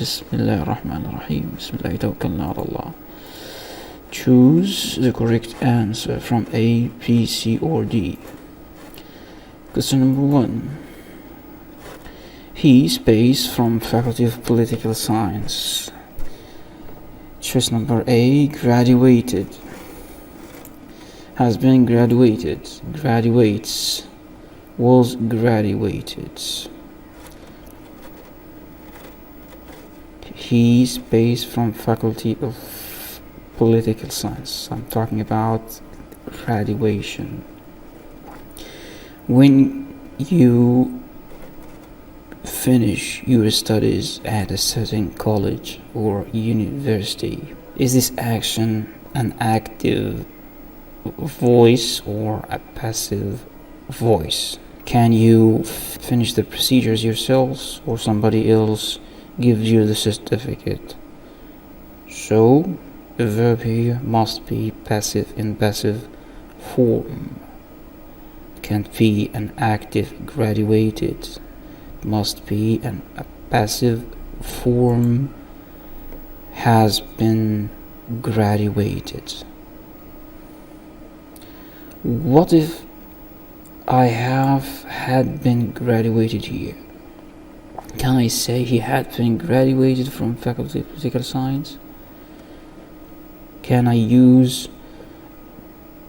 بسم الله الرحمن الرحيم. بسم الله توكلنا على الله. Choose the correct answer from A, B, C or D. Question number 1. He space from Faculty of Political Science. Choice number A, graduated. Has been graduated. Graduates. Was graduated. He space from Faculty of Political Science. I'm talking about graduation. When you finish your studies at a certain college or university, is this action an active voice or a passive voice? Can you finish the procedures yourselves or somebody else gives you the certificate? So the verb here must be passive in passive form. Can't be an active graduated. It must be a passive form. Has been graduated. What if I had been graduated here? Can I say he had been graduated from Faculty of Political Science? Can I use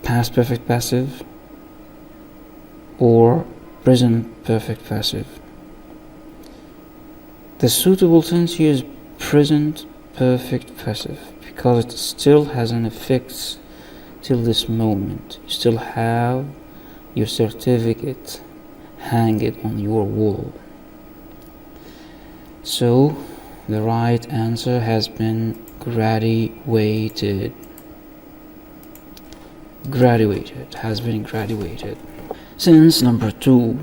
past perfect passive or present perfect passive? The suitable tense here is present perfect passive because it still has an effect till this moment. You still have your certificate hanging on your wall. So the right answer has been graduated. Graduated, has been graduated. Sentence number 2.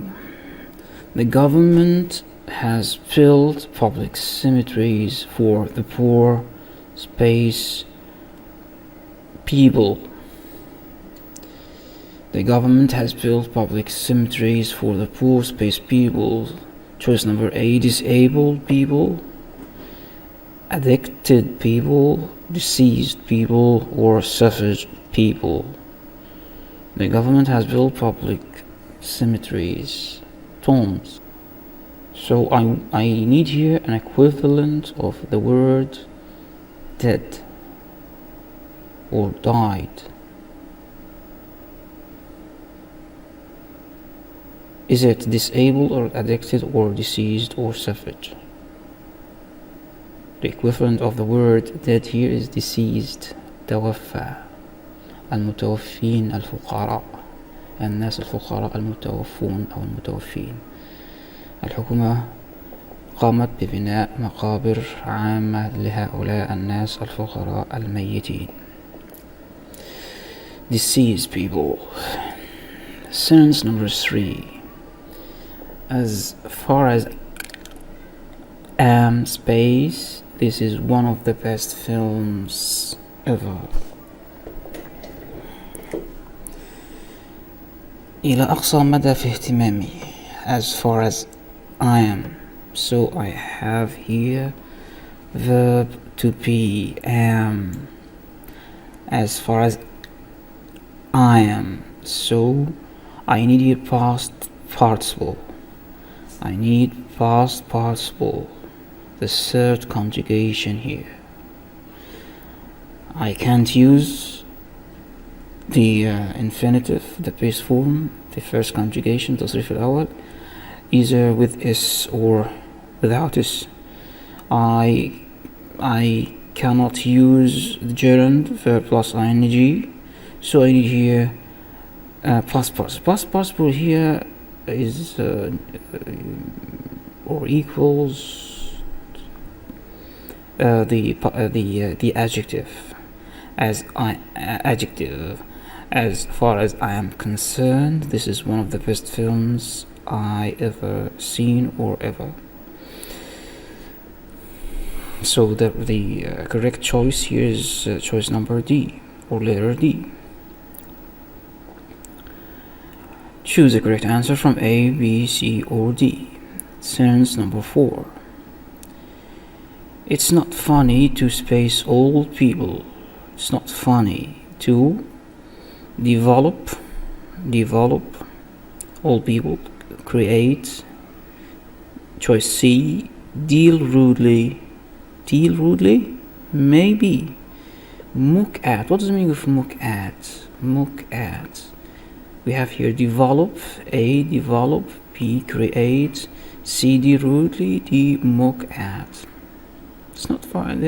The government has built public cemeteries for the poor space people. The government has built public cemeteries for the poor space people. Choice number A, disabled people, addicted people, deceased people, or suffered people. The government has built public cemeteries, tombs. So I need here an equivalent of the word dead or died. Is it disabled or addicted or deceased or suffered? The equivalent of the word dead here is deceased. توفى. المتوفين الفقراء. الناس الفقراء المتوفون أو المتوفين. الحكومة قامت ببناء مقابر عامة لهؤلاء الناس الفقراء الميتين. Deceased people. Sentence number 3. As far as space, this is one of the best films ever. إلى أقصى مدى في اهتمامي. As far as I am. So I have here verb to be am. As far as I am. So I need here past participle. I need past participle, the third conjugation here. I can't use the infinitive, the base form, the first conjugation, تصريف الأول, either with S or without S. I cannot use the gerund, verb plus ing, so I need here past participle. Past participle here is or equals the adjective. Adjective. As far as I am concerned, this is one of the best films I ever seen or ever. So the correct choice here is choice number D or letter D. Choose the correct answer from A, B, C or D. Sentence number 4. It's not funny to space old people. It's not funny to develop old people. Create. Choice C. Deal rudely. Maybe. Look at. What does the meaning of look at? We have here develop. A. Develop. B. Create. C. Deal rudely. D. look at. It's not fine.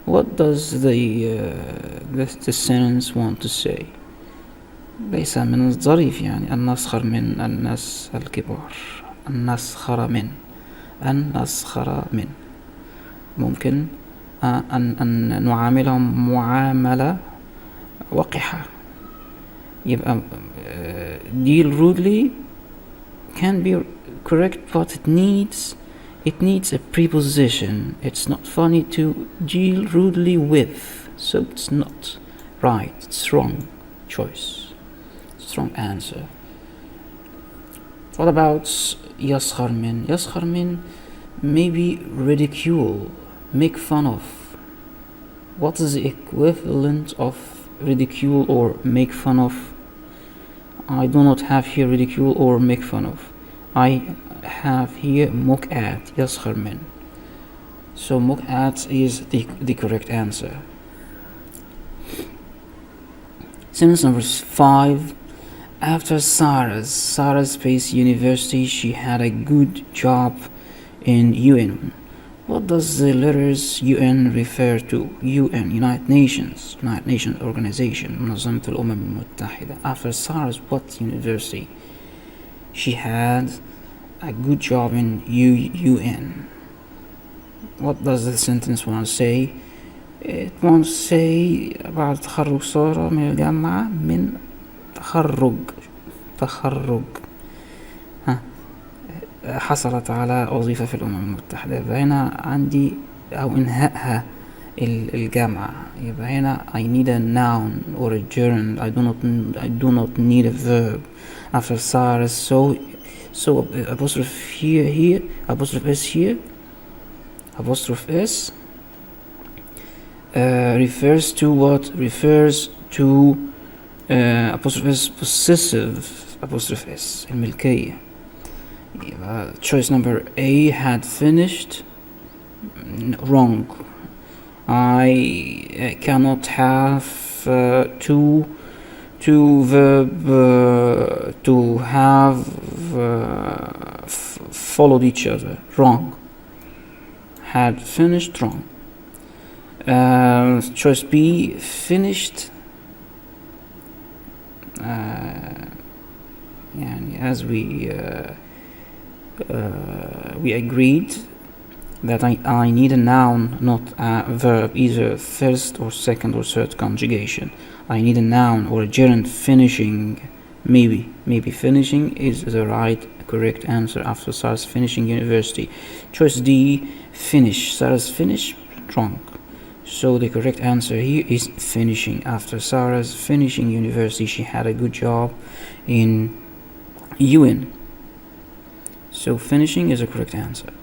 What does the sentence want to say? ليس من الظريف يعني أن نسخر من الناس الكبار. أن نسخر من ممكن أن نعاملهم معاملة وقحة. يبقى deal rudely can be correct, but it needs a preposition. It's not funny to deal rudely with, so it's not right. It's wrong choice. Strong answer. What about يسخر من? يسخر من maybe ridicule, make fun of. What is the equivalent of ridicule or make fun of? I do not have here ridicule or make fun of. I have here mock at, يسخر من. So mock at is the correct answer. Sentence number 5. After Sarah's space university, she had a good job in UN. What does the letters UN refer to? UN, United Nations Organization, منظمة الأمم المتحدة. After Sarah's what university? She had a good job in UN. What does the sentence want to say? It wants to say بعد تخرج سارة من الجامعة من تخرج حصلت على وظيفة في الأمم المتحدة. يبقى هنا عندي أو إنهائها الجامعة. يبقى هنا I need a noun or a gerund. I do not need a verb after Sarah. So apostrophe here, apostrophe S here, apostrophe S refers to what? Refers to apostrophe S possessive, apostrophe S الملكية. Choice number A had finished. Wrong. I cannot have two verb to have followed each other. Wrong. Had finished. Wrong. Choice B, finished. As we agreed that I need a noun, not a verb, either first or second or third conjugation. I need a noun or a gerund. Finishing. Maybe finishing is the right correct answer after Sarah's finishing university. Choice D, finish. Sarah's finish. Wrong. So the correct answer here is finishing. After Sarah's finishing university, she had a good job in UN. So finishing is a correct answer.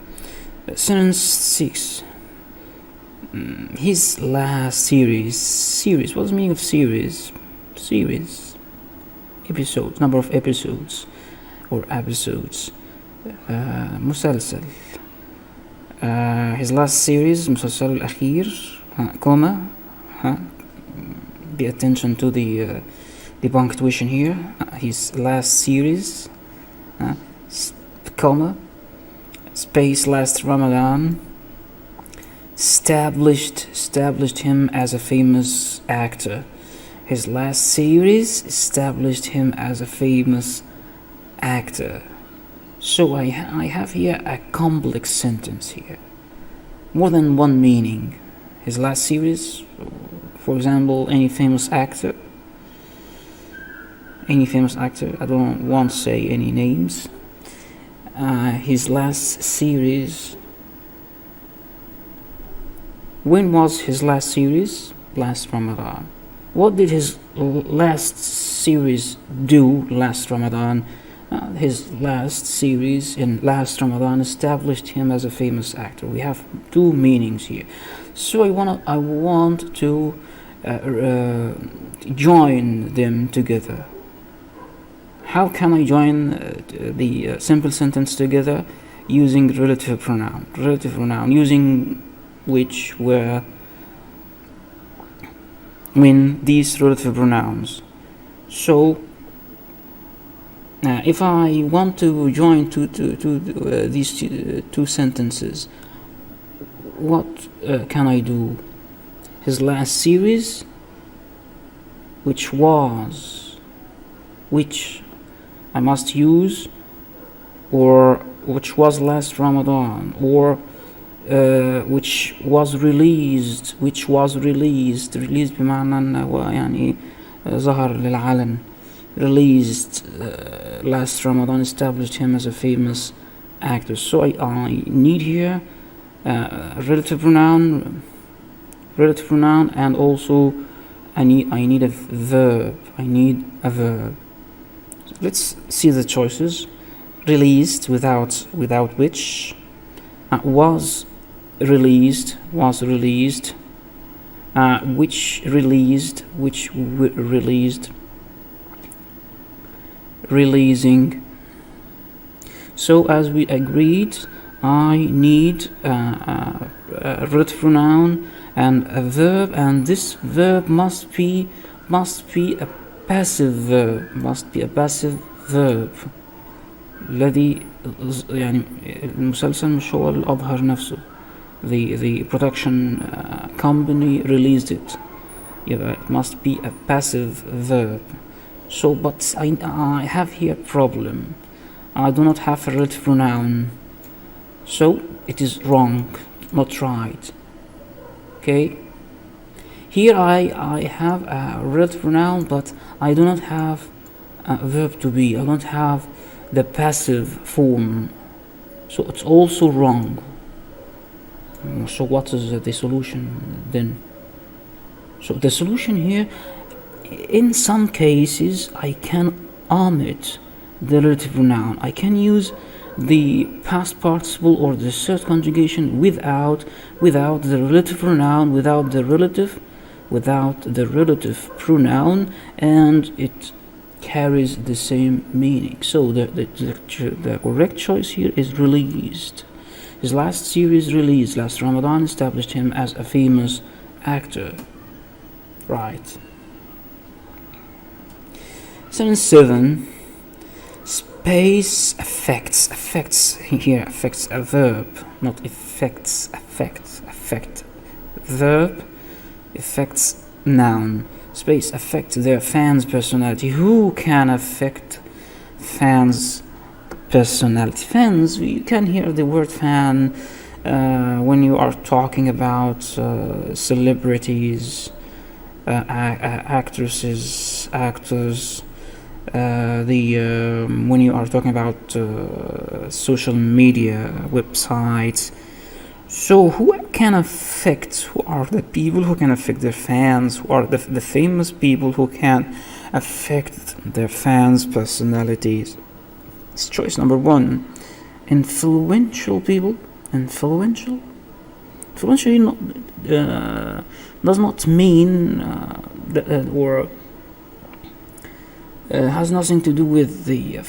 Sentence 6. His last series. What's the meaning of series? Episodes. Number of episodes or episodes. مسلسل. His last series, مسلسل الأخير. Comma. Pay attention to the punctuation here. His last series. Comma. Space last Ramadan. Established him as a famous actor. His last series established him as a famous actor. So I have here a complex sentence here. More than one meaning. His last series, for example, any famous actor. I don't want to say any names. His last series. When was his last series? Last Ramadan. What did his last series do last Ramadan? His last series in last Ramadan established him as a famous actor. We have two meanings here. So I want to join them together. How can I join the simple sentence together? Using relative pronoun. Relative pronoun, using which, where, when, these relative pronouns. So if I want to join these two sentences, what can I do? His last series, which I must use, or which was last Ramadan, or which was released بمعنى أنه يعني ظهر للعلن. Released last Ramadan established him as a famous actor. So I need here relative pronoun, and also I need a verb. Let's see the choices. Released without which, was released, which released, releasing. So as we agreed, I need a relative pronoun and a verb, and this verb must be a passive verb. الذي يعني المسلسل مش هو اللي أظهر نفسه. The production company released it. It must be a passive verb. So, but I have here a problem. I do not have a relative pronoun. So it is wrong, not right. Okay. Here I have a relative pronoun, but I do not have a verb to be. I don't have the passive form. So it's also wrong. So what is the solution then? So the solution here, in some cases, I can omit the relative pronoun. I can use the past participle or the third conjugation without the relative pronoun, without the relative pronoun, and it carries the same meaning. So the correct choice here is released. His last series released last Ramadan established him as a famous actor. Right. 7. Space affects here affects a verb, not effects. Affect verb, affects noun. Space affects their fans' personality. Who can affect fans' personality? Fans, you can hear the word fan when you are talking about celebrities, actresses, actors. When you are talking about social media websites. So who are the people who can affect their fans? Who are the famous people who can affect their fans' personalities? It's choice number 1. Influential people. Influential does not mean or has nothing to do with the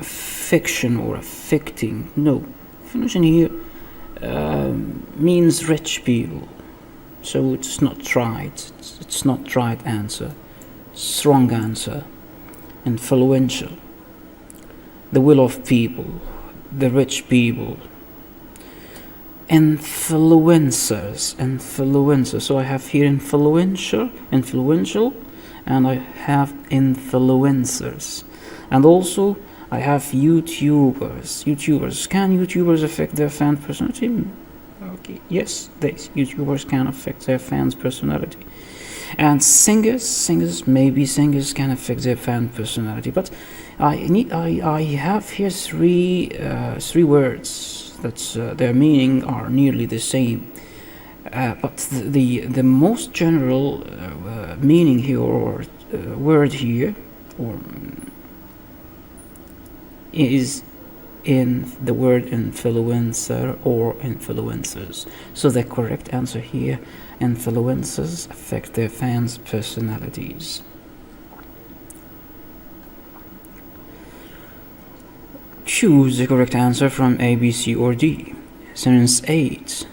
fiction or affecting. No, influential here means rich people. So it's not right. It's not right answer. Strong answer. Influential. The will of people. The rich people. Influencers. So I have here influential, and I have influencers. And also I have YouTubers. Can YouTubers affect their fan personality? Okay, yes, YouTubers can affect their fans' personality. And singers, maybe singers can affect their fan personality. But I have here three words that their meaning are nearly the same. But the most general meaning here or word here or is in the word influencer or influencers. So the correct answer here, influencers affect their fans' personalities. Choose the correct answer from A, B, C, or D. Sentence 8.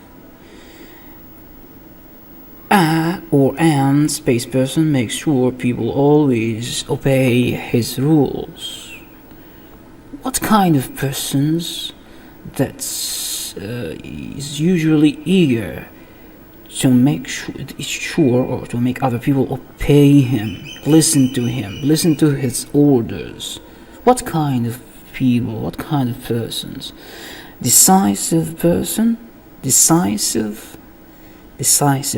A or an space person makes sure people always obey his rules. What kind of persons that's is usually eager to make sure or to make other people obey him, listen to his orders? What kind of people, what kind of persons? Decisive person, decisive.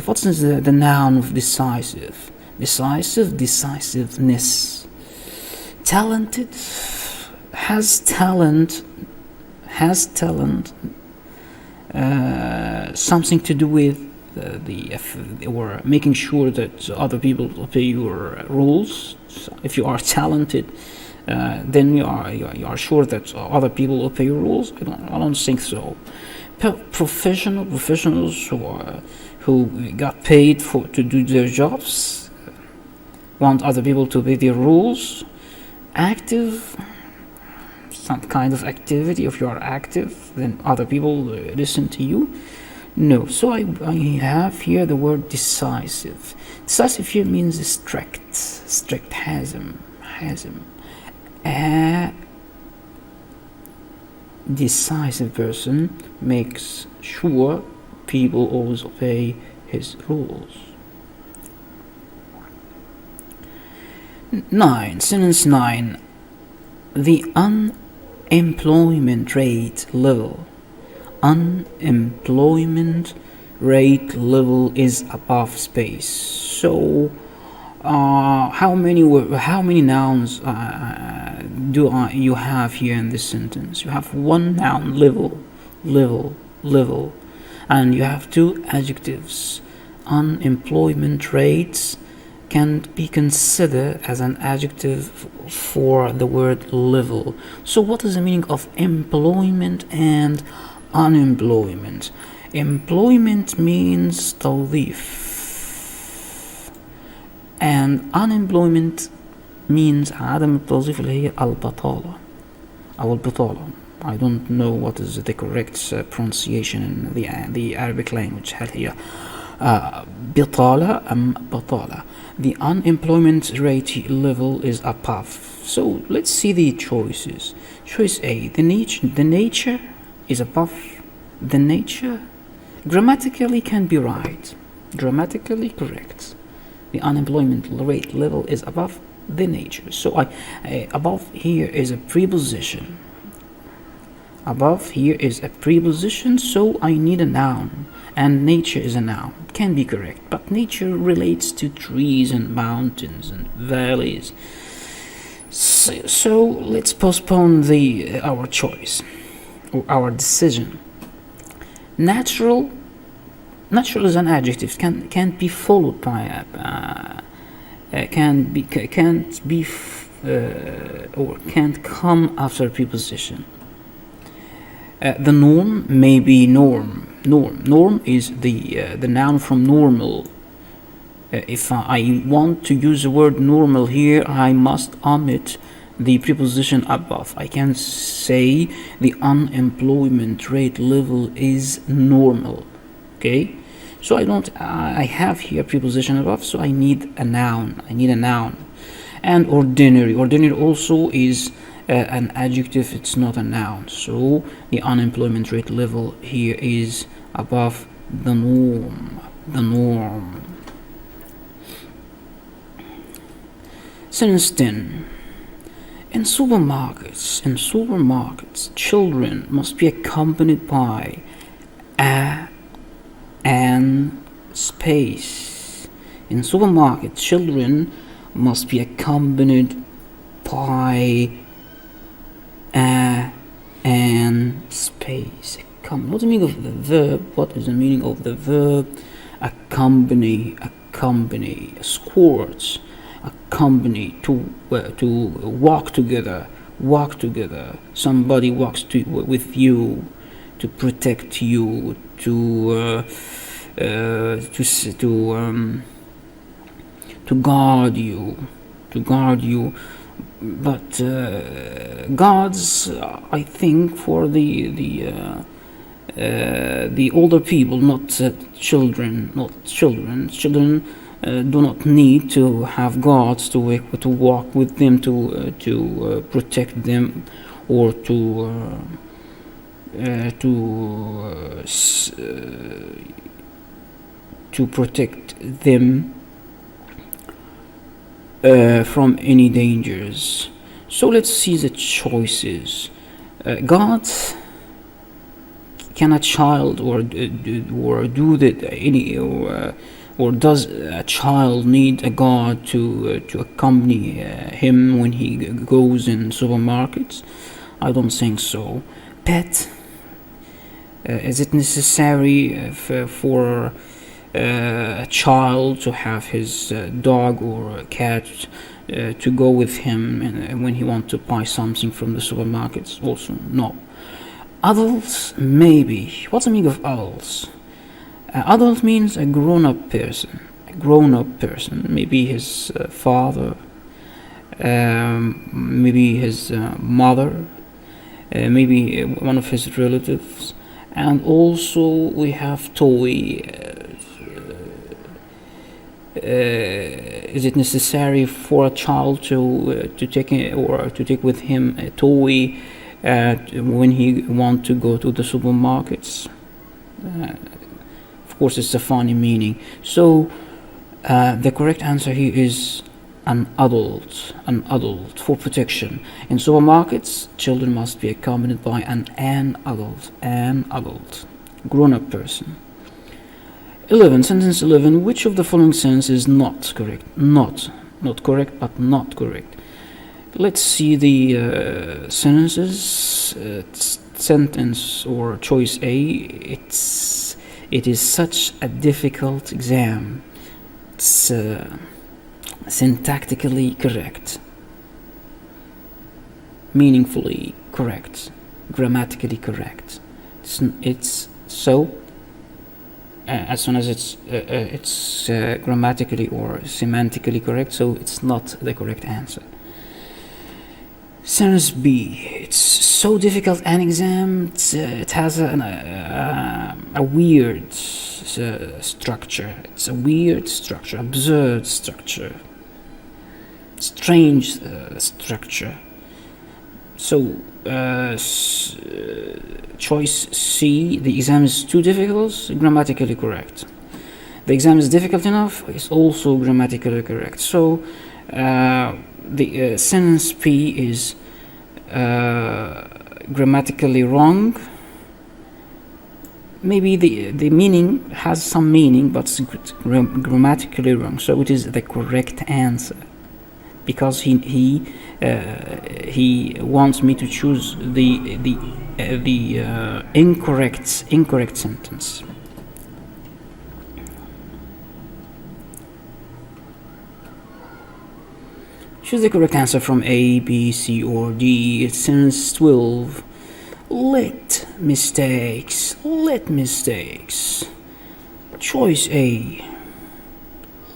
What is the noun of decisive? Decisiveness. Talented, has talent, something to do with or making sure that other people obey your rules. So if you are talented, then you are sure that other people obey your rules. I don't think so. Professionals who got paid to do their jobs want other people to obey their rules. Active, some kind of activity. If you are active, then other people listen to you. No, so I have here the word decisive. Decisive here means strict, hasm. A decisive person makes sure people always obey his rules. 9. Sentence 9. The unemployment rate level. Unemployment rate level is above space. So how many nouns do you have here in this sentence? You have one noun, level, and you have two adjectives. Unemployment rates can be considered as an adjective for the word level. So what is the meaning of employment and unemployment? Employment means توظيف, and unemployment means عدم التوظيف اللي هي البطالة أو البطالة. I don't know what is the correct pronunciation in the Arabic language. هل هي بطالة أم بطالة? The unemployment rate level is above. So let's see the choices. Choice A, the nature is above. The nature grammatically can be right, grammatically correct. The unemployment rate level is above the nature. So above here is a preposition. Above here is a preposition, so I need a noun, and nature is a noun. Can be correct, but nature relates to trees and mountains and valleys. So let's postpone our choice or our decision. Natural is an adjective. Can't be followed by or can't come after preposition. The norm may be norm. Norm is the noun from normal. If I want to use the word normal here, I must omit the preposition above. I can say the unemployment rate level is normal. Okay, so I have here preposition above, so I need a noun. And ordinary also is an adjective. It's not a noun, so the unemployment rate level here is above the norm. Sentence 10. In supermarkets, children must be accompanied by an space. In supermarkets, children must be accompanied by an space. What's the meaning of the verb? What is the meaning of the verb accompany? Escort, accompany, to walk together walk together. Somebody walks with you to protect you, to guard you. But gods, I think, for the older people, not children. Children do not need to have guards to walk with them, to protect them, or to protect them from any dangers. So let's see the choices. God, can a child or do that any or does a child need a guard to accompany him when he goes in supermarkets? I don't think so. Pet, is it necessary for a child to have his dog or a cat to go with him when he wants to buy something from the supermarkets? Also, no. Adults, maybe. What's the meaning of adults? Adult means a grown-up person. Maybe his father, maybe his mother, maybe one of his relatives. And also we have toy. Is it necessary for a child to take with him a toy when he want to go to the supermarkets? Of course, it's a funny meaning. So the correct answer here is an adult for protection. In supermarkets, children must be accompanied by an adult, grown-up person. 11. Sentence 11. Which of the following sentences is not correct? Not correct, but not correct. Let's see the sentences. Sentence or choice A. It is such a difficult exam. It's syntactically correct, meaningfully correct, grammatically correct. It's so. As soon as it's grammatically or semantically correct, so it's not the correct answer. Sentence B. It's so difficult an exam. It has a weird structure. It's a weird structure, absurd structure, strange structure. So choice C, the exam is too difficult, grammatically correct. The exam is difficult enough, is also grammatically correct. So the sentence P is grammatically wrong. Maybe the meaning has some meaning, but it's grammatically wrong. So it is the correct answer, because he wants me to choose the incorrect sentence. Choose the correct answer from A, B, C, or D. It's sentence 12. Let mistakes. Choice A.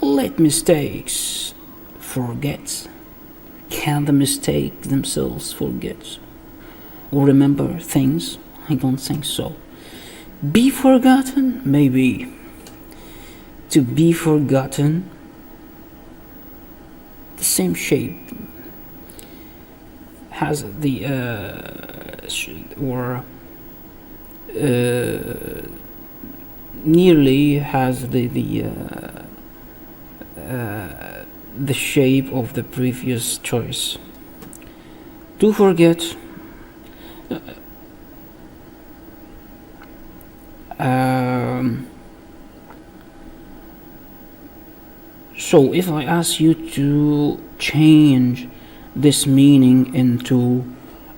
Let mistakes forget. Can the mistake themselves forget or remember things? I don't think so. Be forgotten? Maybe. To be forgotten, the same shape, has the nearly has the shape of the previous choice. To forget, so if I ask you to change this meaning into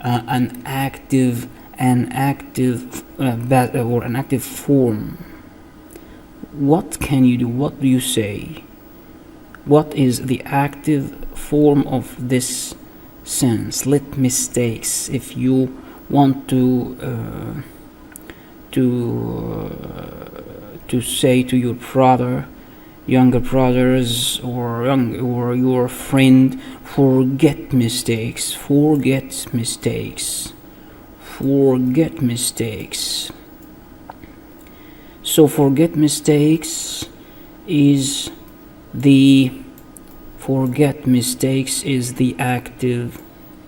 an active form, what can you do? What do you say? What is the active form of this sense. Let mistakes. If you want to say to your brother, younger brothers, or your friend, forget mistakes. Forget mistakes. Forget mistakes. So forget mistakes is the active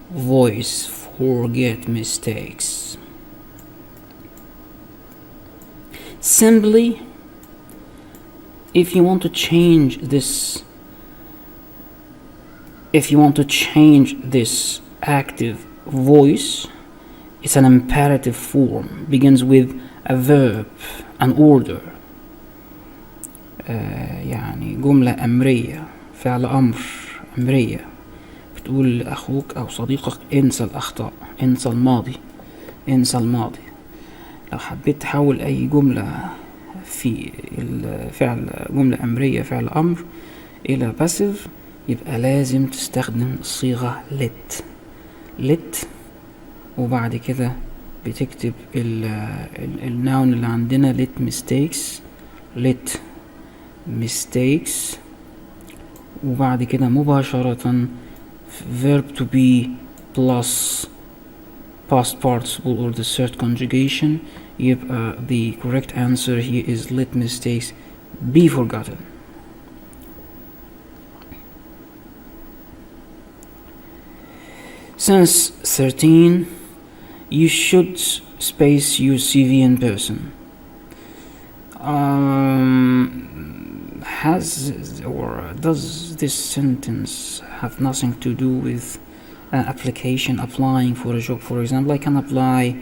voice. Forget mistakes. Simply, if you want to change this active voice, it's an imperative form, begins with a verb, an order. يعني جملة أمرية، فعل أمر أمرية، بتقول لأخوك أو صديقك انسى الأخطاء، انسى الماضي، انسى الماضي. لو حبيت تحول أي جملة في الفعل جملة أمرية فعل أمر إلى passive، يبقى لازم تستخدم الصيغة let، وبعد كده بتكتب النون اللي عندنا let mistakes، وبعد كده مباشرة verb to be plus past participle or the third conjugation. يبقى the correct answer here is let mistakes be forgotten. Sentence 13, you should space your CV in person. Does this sentence have nothing to do with application, applying for a job? For example, I can apply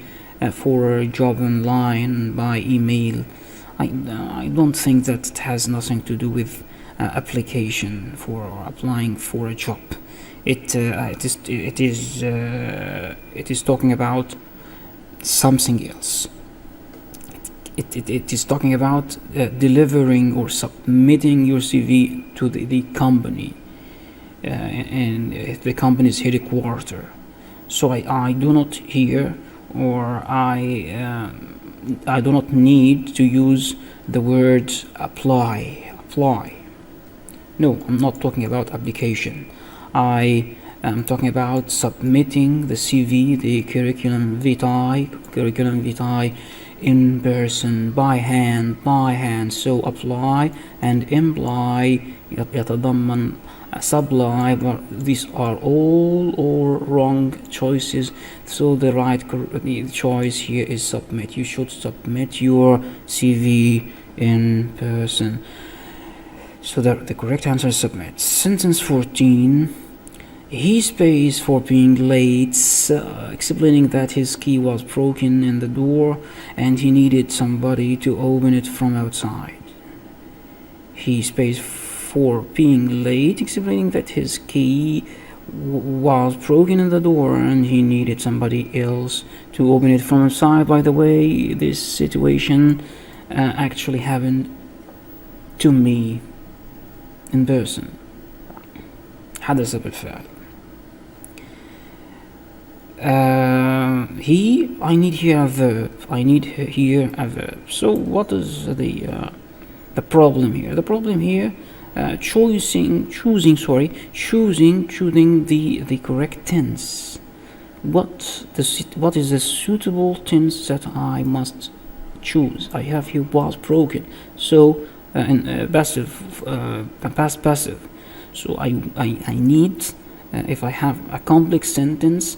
for a job online by email. I don't think that it has nothing to do with application for applying for a job. It is talking about something else. It is talking about delivering or submitting your CV to the company and the company's headquarters. So I do not hear, or I do not need to use the word apply. No, I'm not talking about application. I am talking about submitting the CV, the curriculum vitae in person, by hand. So apply and imply يتضمن supply. These are all wrong choices. So the right choice here is submit. You should submit your CV in person. So the correct answer is submit. Sentence 14, he pays for being late, explaining that his key was broken in the door and he needed somebody to open it from outside. He pays for being late, explaining that his key was broken in the door and he needed somebody else to open it from outside. By the way, this situation actually happened to me in person. حدث بالفعل. I need here a verb. So what is the problem here? The problem here, choosing the correct tense. What is the suitable tense that I must choose? I have here was broken. So in passive, past passive. So I need, if I have a complex sentence,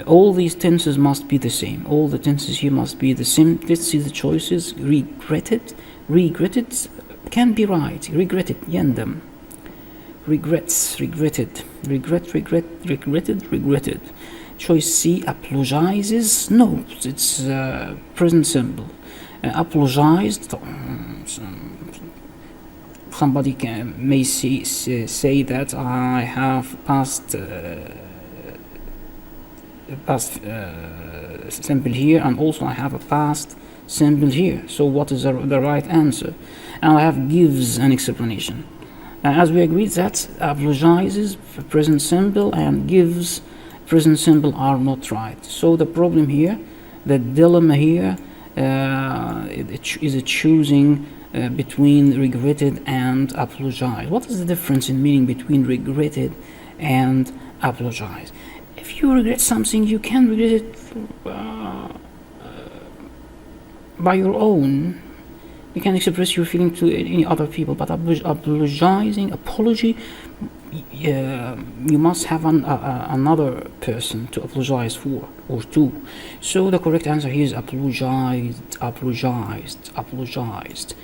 all these tenses must be the same. All the tenses here must be the same. Let's see the choices. Regretted can be right. Regretted, yandam. Regrets, regretted. Regretted. Choice C, apologizes. No, it's present simple. Apologized. Somebody may say that I have past simple here, and also I have a past simple here. So what is the right answer? And I have gives an explanation. as we agreed that apologizes present simple and gives present simple are not right. So the problem here, the dilemma here, is a choosing between regretted and apologize. What is the difference in meaning between regretted and apologize? If you regret something, you can regret it by your own. You can express your feeling to any other people, but apology, you must have another person to apologize for or to. So the correct answer here is apologized.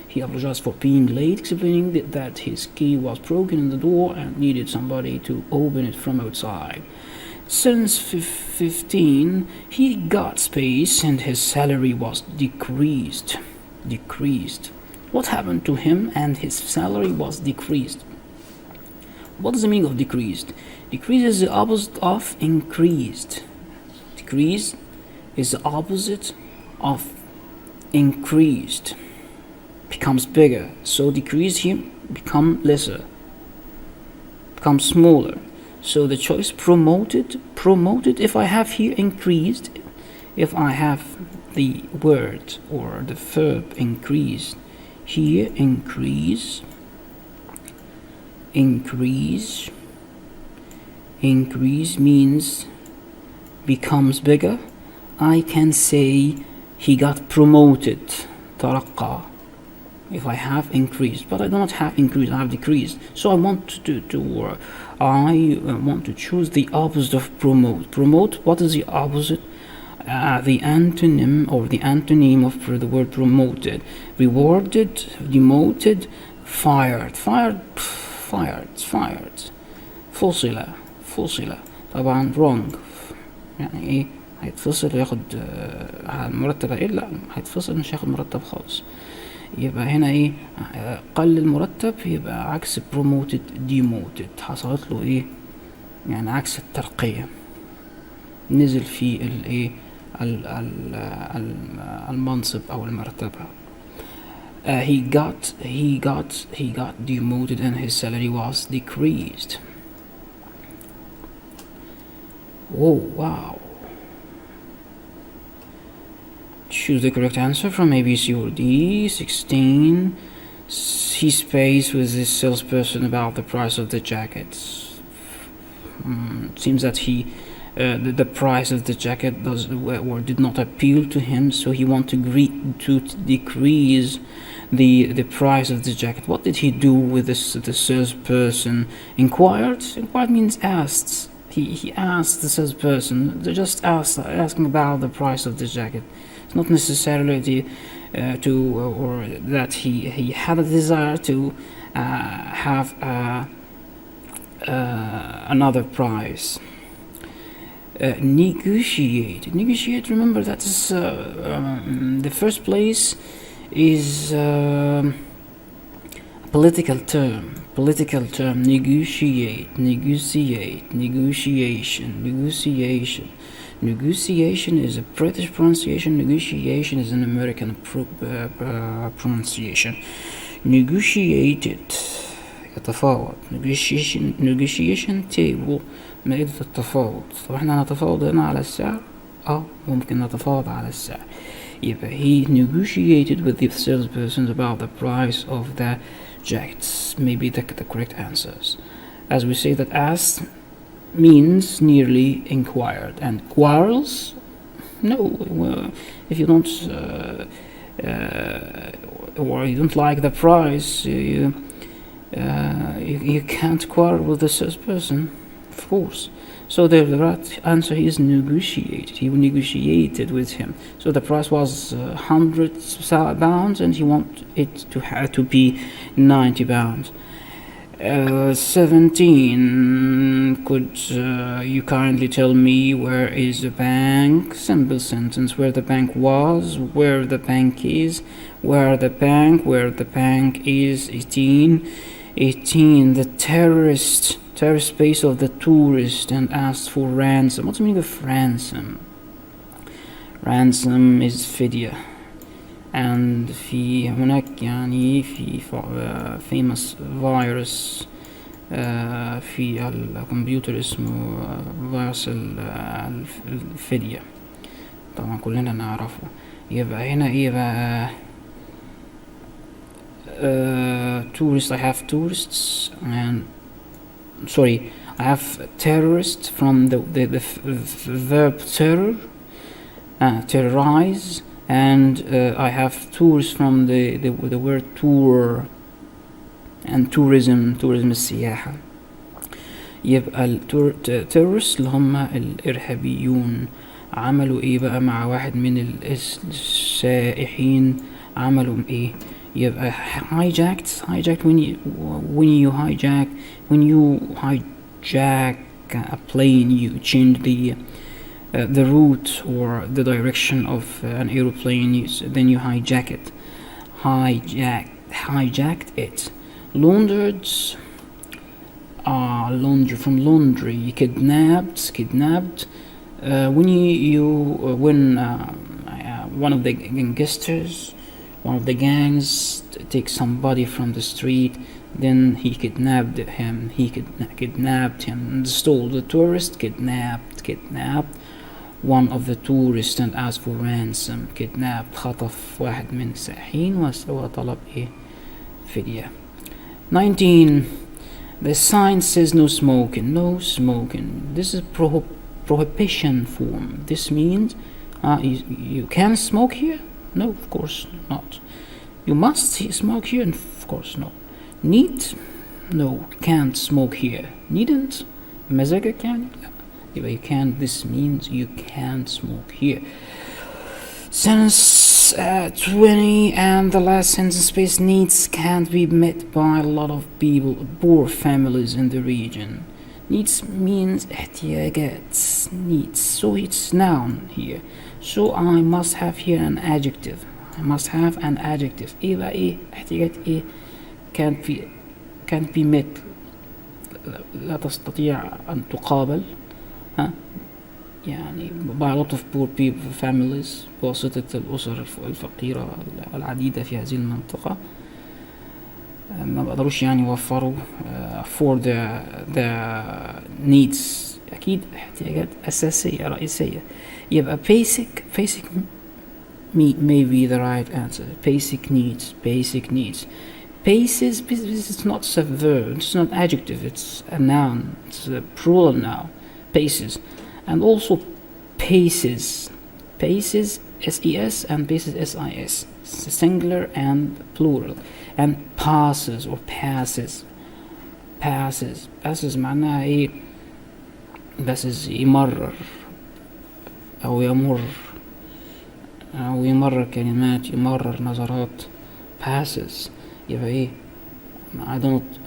He apologized for being late, explaining that his key was broken in the door and needed somebody to open it from outside. Since 15, he got space and his salary was decreased. What happened to him and his salary was decreased? What is the meaning of decreased? Decreased is the opposite of increased. Decreased is the opposite of increased. Becomes bigger. So decreased here become lesser. Become smaller. So the choice promoted, if I have here increased, if I have the word or the verb increase here, increase means becomes bigger. I can say he got promoted, ترقى, if I have increased, but I do not have increased, I have decreased. So I want to choose the opposite of promote. What is the opposite? The antonym or the antonym of the word promoted: rewarded, demoted, fired. فصل طبعا wrong. يعني ايه؟ هيتفصل وياخد المرتب هيقل؟ لا، هيتفصل مش هياخد مرتب خالص. يبقى هنا ايه؟ قل المرتب، يبقى عكس promoted demoted، حصلت له ايه؟ يعني عكس الترقية، نزل في الايه؟ المنصب او المرتبة. He got demoted and his salary was decreased. Oh wow. Choose the correct answer from A, B, C, or D. 16. He speaks with this salesperson about the price of the jackets. Seems that the price of the jacket did not appeal to him, so he wanted to decrease the price of the jacket. What did he do with the salesperson? Inquired means asked. He asked the salesperson, just asking about the price of the jacket. It's not necessarily or that he had a desire to have another price. Negotiate, remember that is the first place is a political term. Negotiate, negotiation is a British pronunciation, negotiation is an American pronunciation. Negotiated يتفاوض. negotiation table مائدة التفاوض. طب احنا هنتفاوض هنا على السعر؟ ممكن نتفاوض على السعر. يبقى he negotiated with the salesperson about the price of the jackets. Maybe the correct answers. As we say that asked means nearly inquired, and quarrels, no, if you don't or you don't like the price, you can't quarrel with the salesperson, of course. So the right answer is negotiated. He negotiated with him. So the price was £100 and he wanted it to be £90. 17. Could you kindly tell me where is the bank? Simple sentence. Where the bank was, where the bank is, where the bank is. 18. The terrorist base of the tourist and asked for ransom. What's the meaning of ransom? Ransom is fidya. and في هناك يعني في famous virus في الكمبيوتر اسمه فيروس الفدية، طبعا كلنا نعرفه. يبقى هنا ايه بقى؟ tourists. I have tourists and sorry, I have terrorists from the verb terror, terrorize, and I have tours from the word tour and tourism السياحة. يبقى terrorists اللي هم الإرهابيون عملوا ايه بقى مع واحد من السائحين؟ عملوا ايه؟ يبقى hijacked when you hijack a plane, you change the route or the direction of an aeroplane, then you hijack it. Hijacked it. Laundered, launder from laundry. Kidnapped. When one of the gangsters, one of the gangs takes somebody from the street, then he kidnapped him. Stole the tourist. Kidnapped one of the tourists and asked for ransom. Kidnapped. خطف واحد من السائحين وطلب ايه؟ فدية. 19. The sign says no smoking. This is prohibition form. This means you can smoke here? No, of course not. You must smoke here? Of course no. Need? No, can't smoke here. Needn't? مزاجك يعني؟ لا. يبقى you can't. This means you can't smoke here. Sentence 20, and the last sentence space, needs can't be met by a lot of people, poor families in the region. Needs means احتياجات. Needs, so it's noun here. So I must have here an adjective. I must have an adjective. إيه بقى إيه؟ احتياجات إيه؟ can't be met. لا تستطيع أن تقابل. يعني by a lot of poor people, families، بواسطة الأسر الفقيرة العديدة في هذه المنطقة، ما بقدروش يعني يوفروا for the needs. أكيد احتياجات أساسية رئيسية. يبقى basic may be the right answer. Basic needs. Basis is not a verb, it's not adjective, it's a noun, it's a plural noun. Basis. And also paces, S-E-S, and basis, S-I-S, singular and plural. And passes or passes معناها ايه؟ passes يمرر او يمرر كلمات، يمرر نظرات. passes. يبقى ايه؟ I don't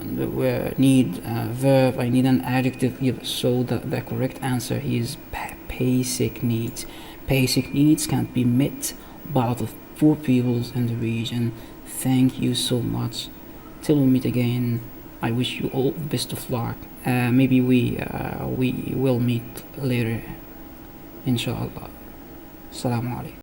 need a verb, I need an adjective. So the correct answer is basic needs. Basic needs can't be met by a lot of poor peoples in the region. Thank you so much. Till we meet again, I wish you all the best of luck. Maybe we will meet later. Inshallah. Assalamu alaikum.